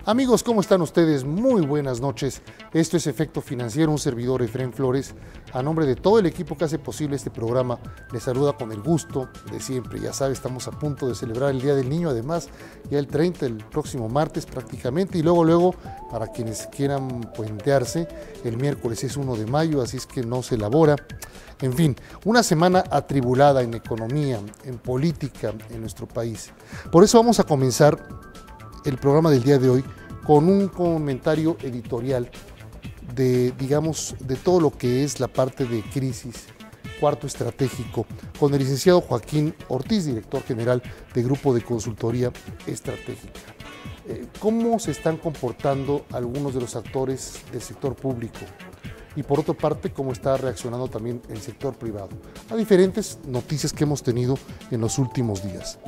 Amigos, ¿cómo están ustedes? Muy buenas noches. Esto es Efecto Financiero, un servidor Efraín Flores. A nombre de todo el equipo que hace posible este programa, les saluda con el gusto de siempre. Ya sabe, estamos a punto de celebrar el Día del Niño, además, ya el 30, el próximo martes prácticamente, y luego, para quienes quieran puentearse, el miércoles es 1 de mayo, así es que no se elabora. En fin, una semana atribulada en economía, en política en nuestro país. Por eso vamos a comenzar el programa del día de hoy con un comentario editorial de todo lo que es la parte de crisis, cuarto estratégico, con el licenciado Joaquín Ortiz, director general de Grupo de Consultoría Estratégica. ¿Cómo se están comportando algunos de los actores del sector público? Y por otra parte, cómo está reaccionando también el sector privado a diferentes noticias que hemos tenido en los últimos días.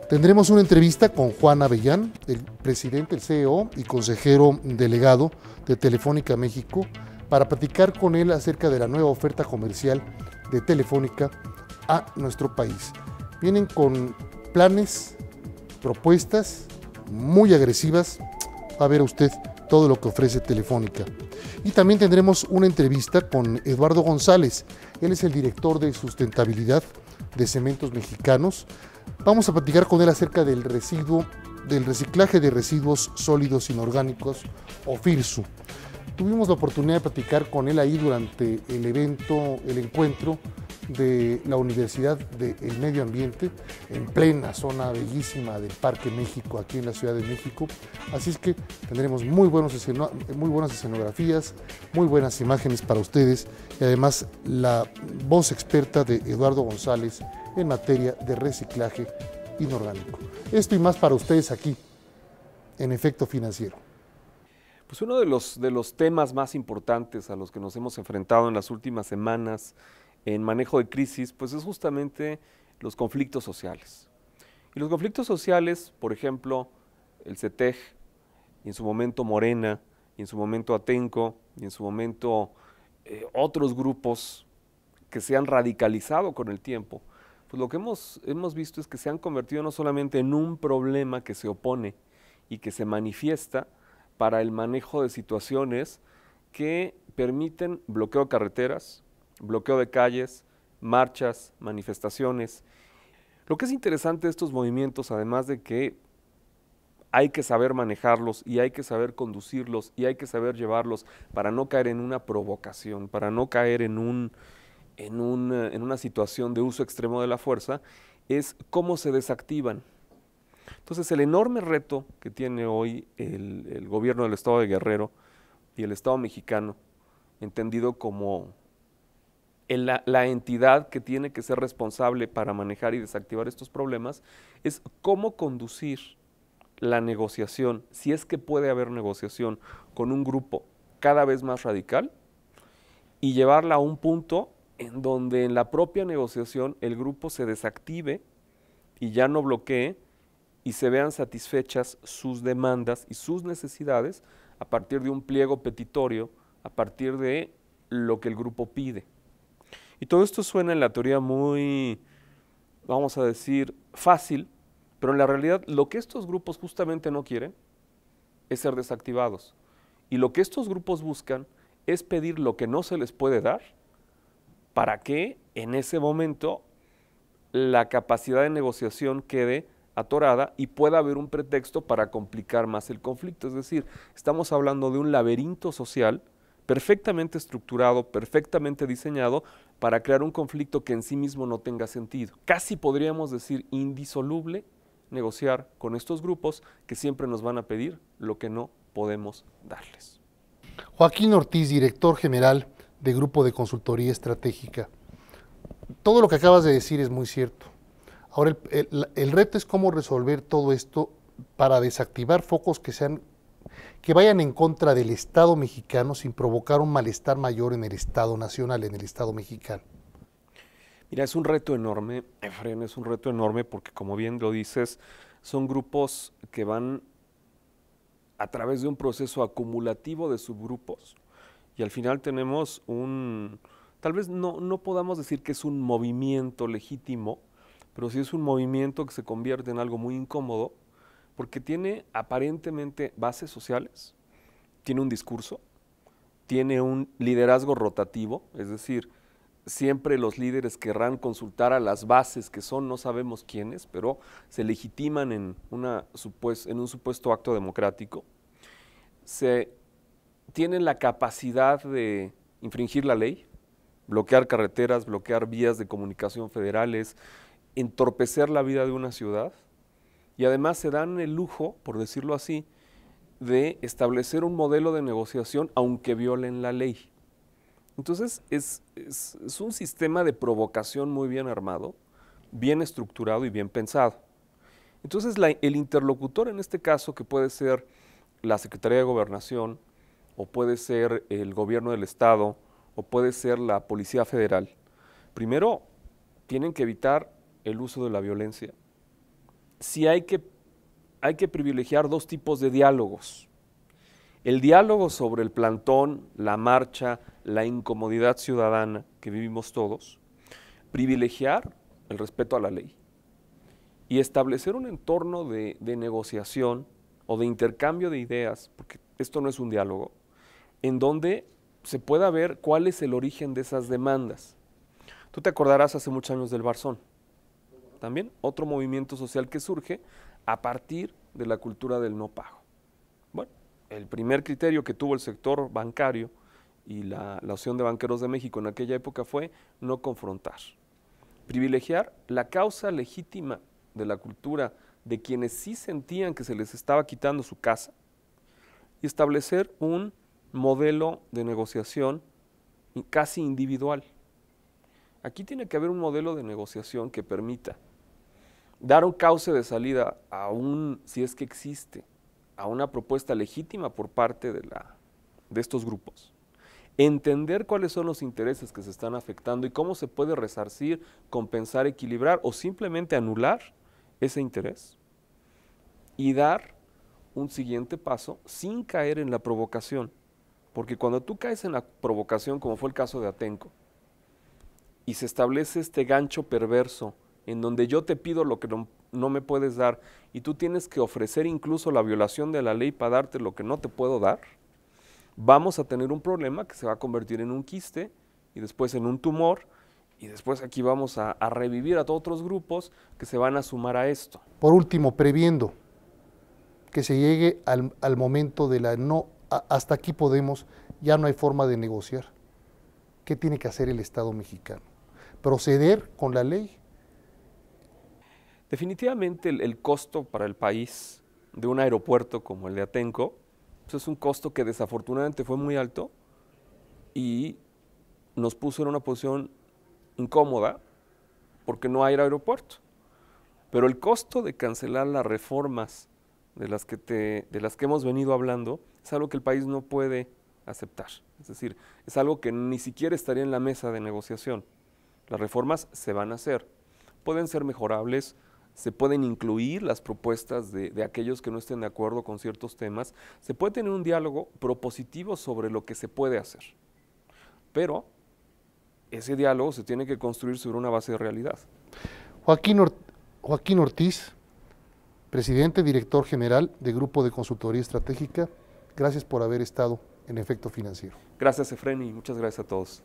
Tendremos una entrevista con Juan Avellán, el presidente, el CEO y consejero delegado de Telefónica México, para platicar con él acerca de la nueva oferta comercial de Telefónica a nuestro país. Vienen con planes, propuestas muy agresivas. Va a ver usted todo lo que ofrece Telefónica. Y también tendremos una entrevista con Eduardo González. Él es el director de sustentabilidad de Cementos Mexicanos. Vamos a platicar con él acerca del reciclaje de residuos sólidos inorgánicos, o FIRSU. Tuvimos la oportunidad de platicar con él ahí durante el encuentro de la Universidad del Medio Ambiente, en plena zona bellísima del Parque México, aquí en la Ciudad de México. Así es que tendremos muy buenas escenografías, muy buenas imágenes para ustedes, y además la voz experta de Eduardo González en materia de reciclaje inorgánico. Esto y más para ustedes aquí, en Efecto Financiero. Pues uno de los temas más importantes a los que nos hemos enfrentado en las últimas semanas en manejo de crisis, pues es justamente los conflictos sociales. Y los conflictos sociales, por ejemplo, el CETEG, y en su momento Morena, y en su momento Atenco, y en su momento otros grupos que se han radicalizado con el tiempo, pues lo que hemos visto es que se han convertido no solamente en un problema que se opone y que se manifiesta para el manejo de situaciones que permiten bloqueo de carreteras, bloqueo de calles, marchas, manifestaciones. Lo que es interesante de estos movimientos, además de que hay que saber manejarlos y hay que saber conducirlos y hay que saber llevarlos para no caer en una provocación, para no caer en una situación de uso extremo de la fuerza, es cómo se desactivan. Entonces, el enorme reto que tiene hoy el gobierno del Estado de Guerrero y el Estado mexicano, entendido como la entidad que tiene que ser responsable para manejar y desactivar estos problemas, es cómo conducir la negociación, si es que puede haber negociación con un grupo cada vez más radical, y llevarla a un punto en donde en la propia negociación el grupo se desactive y ya no bloquee y se vean satisfechas sus demandas y sus necesidades a partir de un pliego petitorio, a partir de lo que el grupo pide. Y todo esto suena en la teoría muy, vamos a decir, fácil, pero en la realidad lo que estos grupos justamente no quieren es ser desactivados. Y lo que estos grupos buscan es pedir lo que no se les puede dar para que en ese momento la capacidad de negociación quede atorada y pueda haber un pretexto para complicar más el conflicto. Es decir, estamos hablando de un laberinto social perfectamente estructurado, perfectamente diseñado para crear un conflicto que en sí mismo no tenga sentido. Casi podríamos decir indisoluble negociar con estos grupos que siempre nos van a pedir lo que no podemos darles. Joaquín Ortiz, director general de Grupo de Consultoría Estratégica. Todo lo que acabas de decir es muy cierto. Ahora, el reto es cómo resolver todo esto para desactivar focos que vayan en contra del Estado mexicano sin provocar un malestar mayor en el Estado nacional, en el Estado mexicano. Mira, es un reto enorme, Efraín, es un reto enorme porque, como bien lo dices, son grupos que van a través de un proceso acumulativo de subgrupos y al final tenemos tal vez no podamos decir que es un movimiento legítimo, pero sí es un movimiento que se convierte en algo muy incómodo porque tiene aparentemente bases sociales, tiene un discurso, tiene un liderazgo rotativo, es decir, siempre los líderes querrán consultar a las bases que son, no sabemos quiénes, pero se legitiman en un supuesto acto democrático. Tienen la capacidad de infringir la ley, bloquear carreteras, bloquear vías de comunicación federales, entorpecer la vida de una ciudad, y además se dan el lujo, por decirlo así, de establecer un modelo de negociación aunque violen la ley. Entonces es un sistema de provocación muy bien armado, bien estructurado y bien pensado. Entonces el interlocutor en este caso, que puede ser la Secretaría de Gobernación, o puede ser el gobierno del estado, o puede ser la Policía Federal, primero tienen que evitar el uso de la violencia. Sí hay que privilegiar dos tipos de diálogos. El diálogo sobre el plantón, la marcha, la incomodidad ciudadana que vivimos todos, privilegiar el respeto a la ley y establecer un entorno de negociación o de intercambio de ideas, porque esto no es un diálogo, en donde se pueda ver cuál es el origen de esas demandas. Tú te acordarás hace muchos años del Barzón, también otro movimiento social que surge a partir de la cultura del no pago. Bueno, el primer criterio que tuvo el sector bancario y la Asociación de Banqueros de México en aquella época fue no confrontar, privilegiar la causa legítima de la cultura de quienes sí sentían que se les estaba quitando su casa y establecer un modelo de negociación casi individual. Aquí tiene que haber un modelo de negociación que permita dar un cauce de salida, si es que existe, a una propuesta legítima por parte de estos grupos. Entender cuáles son los intereses que se están afectando y cómo se puede resarcir, compensar, equilibrar o simplemente anular ese interés. Y dar un siguiente paso sin caer en la provocación. Porque cuando tú caes en la provocación, como fue el caso de Atenco, y se establece este gancho perverso en donde yo te pido lo que no me puedes dar y tú tienes que ofrecer incluso la violación de la ley para darte lo que no te puedo dar, vamos a tener un problema que se va a convertir en un quiste y después en un tumor y después aquí vamos a revivir a todos otros grupos que se van a sumar a esto. Por último, previendo que se llegue al momento de hasta aquí podemos, ya no hay forma de negociar. ¿Qué tiene que hacer el Estado mexicano? ¿Proceder con la ley? Definitivamente el costo para el país de un aeropuerto como el de Atenco, pues es un costo que desafortunadamente fue muy alto y nos puso en una posición incómoda porque no hay aeropuerto. Pero el costo de cancelar las reformas de las que hemos venido hablando es algo que el país no puede aceptar. Es decir, es algo que ni siquiera estaría en la mesa de negociación. Las reformas se van a hacer, pueden ser mejorables, se pueden incluir las propuestas de aquellos que no estén de acuerdo con ciertos temas, se puede tener un diálogo propositivo sobre lo que se puede hacer, pero ese diálogo se tiene que construir sobre una base de realidad. Joaquín Ortiz, presidente, director general de Grupo de Consultoría Estratégica, gracias por haber estado en Efecto Financiero. Gracias, Efren, y muchas gracias a todos.